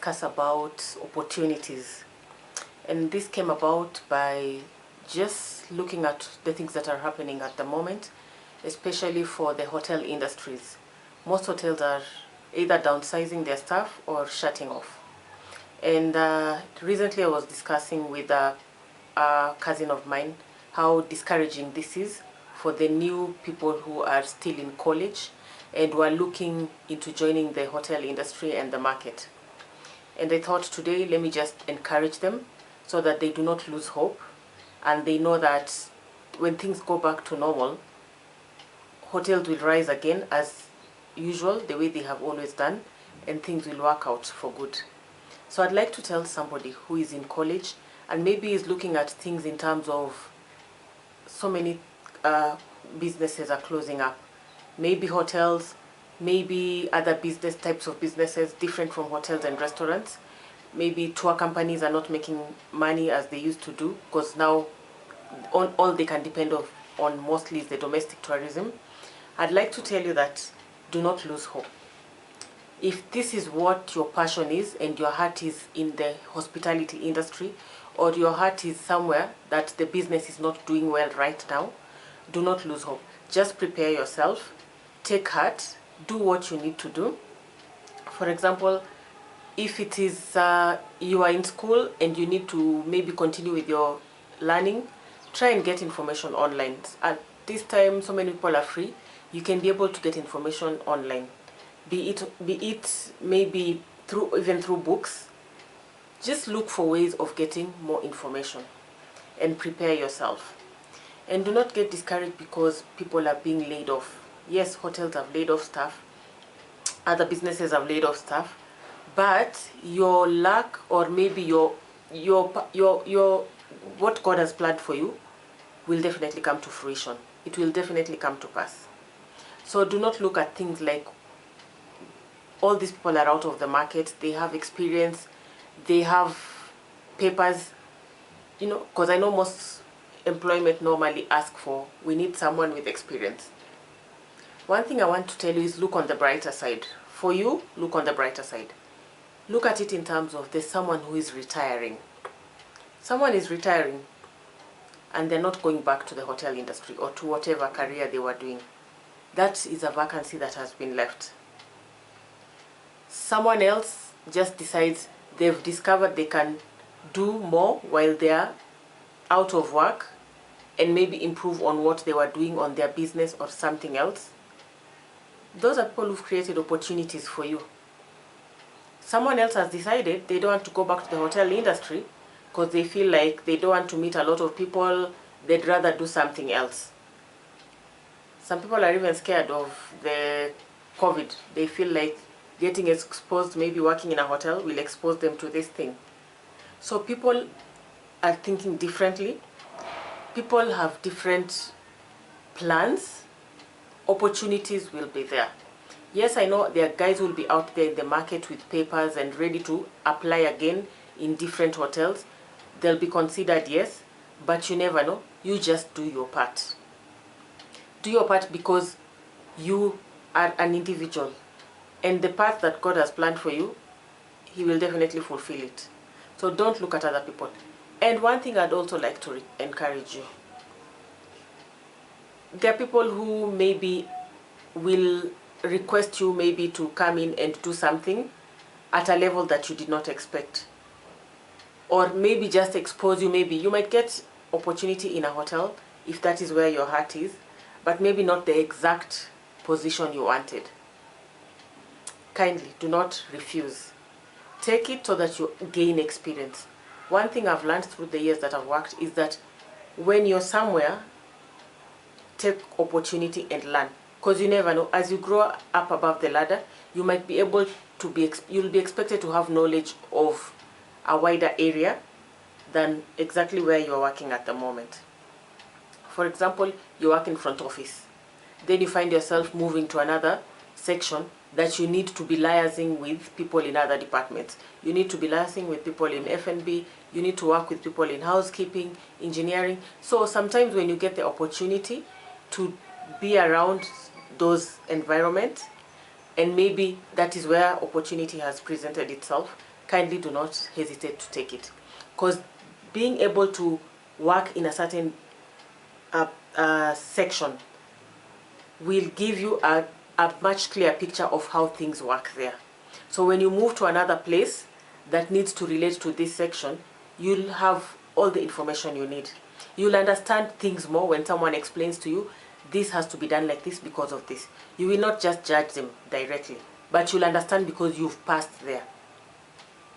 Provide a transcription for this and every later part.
discuss about opportunities, and this came about by just looking at the things that are happening at the moment, especially for the hotel industries. Most hotels are either downsizing their staff or shutting off. And recently I was discussing with a cousin of mine how discouraging this is for the new people who are still in college and who are looking into joining the hotel industry and the market. And I thought today, let me just encourage them so that they do not lose hope, and they know that when things go back to normal, hotels will rise again as usual, the way they have always done, and things will work out for good. So I'd like to tell somebody who is in college and maybe is looking at things in terms of so many businesses are closing up. Maybe hotels, maybe other business types of businesses different from hotels and restaurants. Maybe tour companies are not making money as they used to do, because now all they can depend on mostly is the domestic tourism. I'd like to tell you that do not lose hope. If this is what your passion is and your heart is in the hospitality industry, or your heart is somewhere that the business is not doing well right now, do not lose hope. Just prepare yourself, take heart, do what you need to do. For example, if it is you are in school and you need to maybe continue with your learning, try and get information online. At this time, so many people are free. You can be able to get information online. Be it maybe even through books. Just look for ways of getting more information and prepare yourself. And do not get discouraged because people are being laid off. Yes, hotels have laid off staff, other businesses have laid off staff, but your luck, or maybe your what God has planned for you will definitely come to fruition. It will definitely come to pass. So do not look at things like all these people are out of the market, they have experience, they have papers, because I know most employment normally ask for, we need someone with experience. One thing I want to tell you is look on the brighter side. For you, look on the brighter side. Look at it in terms of there's someone who is retiring. Someone is retiring and they're not going back to the hotel industry or to whatever career they were doing. That is a vacancy that has been left. Someone else just decides they've discovered they can do more while they're out of work and maybe improve on what they were doing on their business or something else. Those are people who've created opportunities for you. Someone else has decided they don't want to go back to the hotel industry because they feel like they don't want to meet a lot of people, they'd rather do something else. Some people are even scared of the COVID. They feel like getting exposed, maybe working in a hotel, will expose them to this thing. So people are thinking differently. People have different plans. Opportunities will be there. Yes, I know there are guys who will be out there in the market with papers and ready to apply again in different hotels. They'll be considered, yes, but you never know. You just do your part. Do your part because you are an individual. And the path that God has planned for you, He will definitely fulfill it. So don't look at other people. And one thing I'd also like to encourage you. There are people who maybe will request you maybe to come in and do something at a level that you did not expect. Or maybe just expose you. Maybe you might get opportunity in a hotel if that is where your heart is, but maybe not the exact position you wanted. Kindly do not refuse. Take it so that you gain experience. One thing I've learned through the years that I've worked is that when you're somewhere, take opportunity and learn. Because you never know, as you grow up above the ladder, you might be able to you'll be expected to have knowledge of a wider area than exactly where you're working at the moment. For example, you work in front office. Then you find yourself moving to another section that you need to be liaising with people in other departments. You need to be liaising with people in F&B, you need to work with people in housekeeping, engineering. So sometimes when you get the opportunity to be around those environments, and maybe that is where opportunity has presented itself, kindly do not hesitate to take it, because being able to work in a certain section will give you a much clearer picture of how things work there. So when you move to another place that needs to relate to this section, you'll have all the information you need. You'll understand things more when someone explains to you, this has to be done like this because of this. You will not just judge them directly, but you'll understand because you've passed there.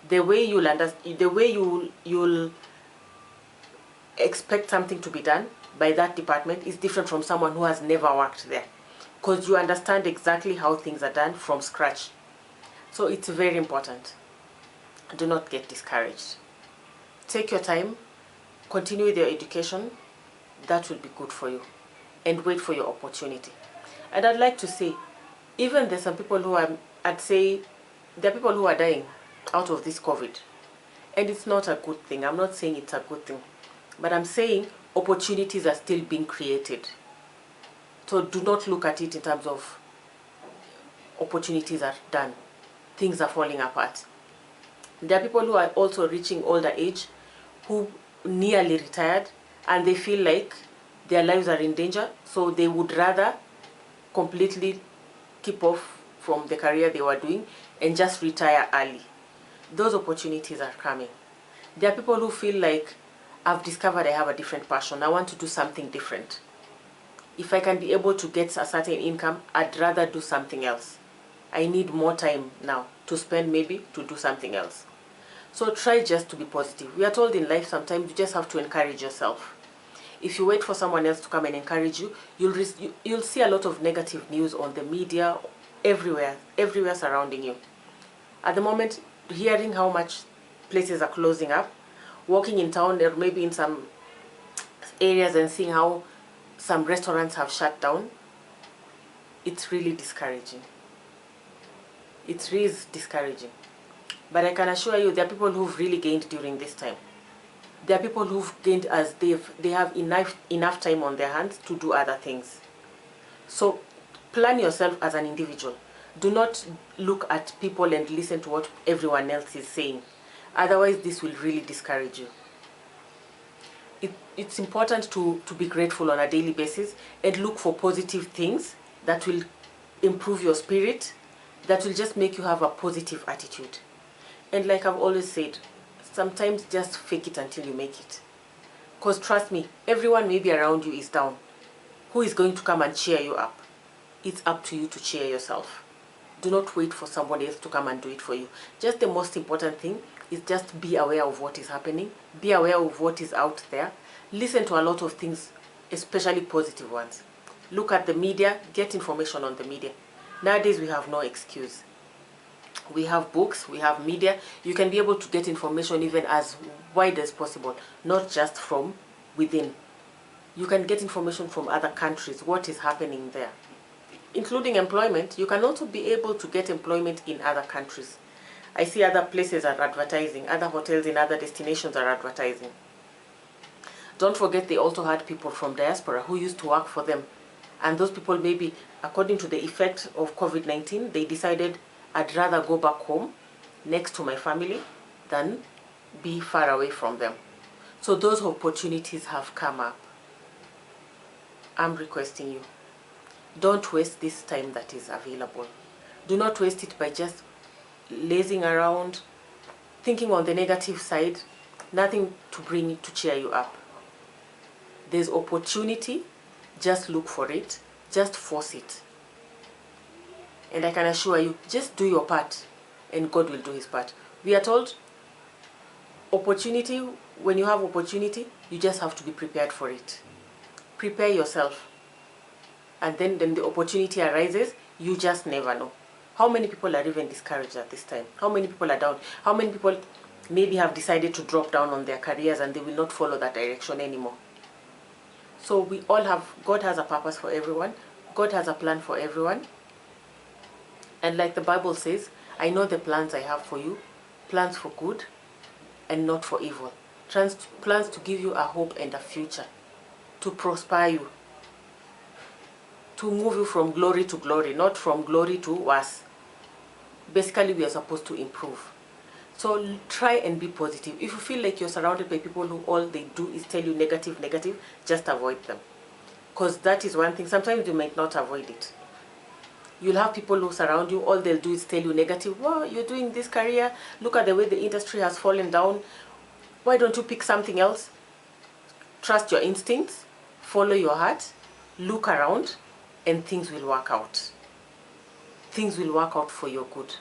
The way you'll expect something to be done by that department is different from someone who has never worked there, because you understand exactly how things are done from scratch. So it's very important. Do not get discouraged. Take your time, continue with your education. That will be good for you, and wait for your opportunity. And I'd like to say, even there's some people who there are people who are dying out of this COVID, and it's not a good thing. I'm not saying it's a good thing, but I'm saying opportunities are still being created. So do not look at it in terms of opportunities are done, things are falling apart. There are people who are also reaching older age, who nearly retired, and they feel like their lives are in danger, so they would rather completely keep off from the career they were doing and just retire early. Those opportunities are coming. There are people who feel like, I've discovered I have a different passion. I want to do something different. If I can be able to get a certain income, I'd rather do something else. I need more time now to spend, maybe to do something else. So try just to be positive. We are told in life sometimes you just have to encourage yourself. If you wait for someone else to come and encourage you, you'll see a lot of negative news on the media, everywhere surrounding you. At the moment, hearing how much places are closing up, walking in town or maybe in some areas and seeing how some restaurants have shut down, it's really discouraging. It really is discouraging. But I can assure you, there are people who've really gained during this time. There are people who've gained as they have enough time on their hands to do other things. So plan yourself as an individual. Do not look at people and listen to what everyone else is saying. Otherwise, this will really discourage you. It's important to be grateful on a daily basis and look for positive things that will improve your spirit, that will just make you have a positive attitude. And like I've always said, sometimes just fake it until you make it. Because trust me, everyone maybe around you is down. Who is going to come and cheer you up? It's up to you to cheer yourself. Do not wait for somebody else to come and do it for you. Just the most important thing is just be aware of what is happening. Be aware of what is out there. Listen to a lot of things, especially positive ones. Look at the media, get information on the media. Nowadays we have no excuse. We have books, we have media. You can be able to get information even as wide as possible, not just from within. You can get information from other countries, what is happening there. Including employment, you can also be able to get employment in other countries. I see other places are advertising, other hotels in other destinations are advertising. Don't forget they also had people from diaspora who used to work for them. And those people maybe, according to the effect of COVID-19, they decided, I'd rather go back home next to my family than be far away from them. So those opportunities have come up. I'm requesting you, don't waste this time that is available. Do not waste it by just lazing around, thinking on the negative side, nothing to cheer you up. There's opportunity, just look for it, just force it. And I can assure you, just do your part and God will do his part. We are told opportunity, when you have opportunity, you just have to be prepared for it. Prepare yourself. And then the opportunity arises, you just never know. How many people are even discouraged at this time? How many people are down? How many people maybe have decided to drop down on their careers and they will not follow that direction anymore? So we all have, God has a purpose for everyone. God has a plan for everyone. And like the Bible says, I know the plans I have for you, plans for good and not for evil. Plans to give you a hope and a future, to prosper you, to move you from glory to glory, not from glory to worse. Basically, we are supposed to improve. So try and be positive. If you feel like you're surrounded by people who all they do is tell you negative, just avoid them. Because that is one thing. Sometimes you might not avoid it. You'll have people who surround you, all they'll do is tell you negative. Well, you're doing this career, look at the way the industry has fallen down. Why don't you pick something else? Trust your instincts, follow your heart, look around, and things will work out. Things will work out for your good.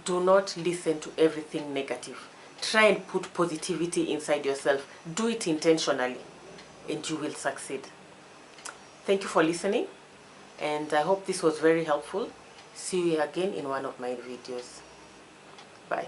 Do not listen to everything negative. Try and put positivity inside yourself. Do it intentionally, and you will succeed. Thank you for listening, and I hope this was very helpful. See you again in one of my videos. Bye.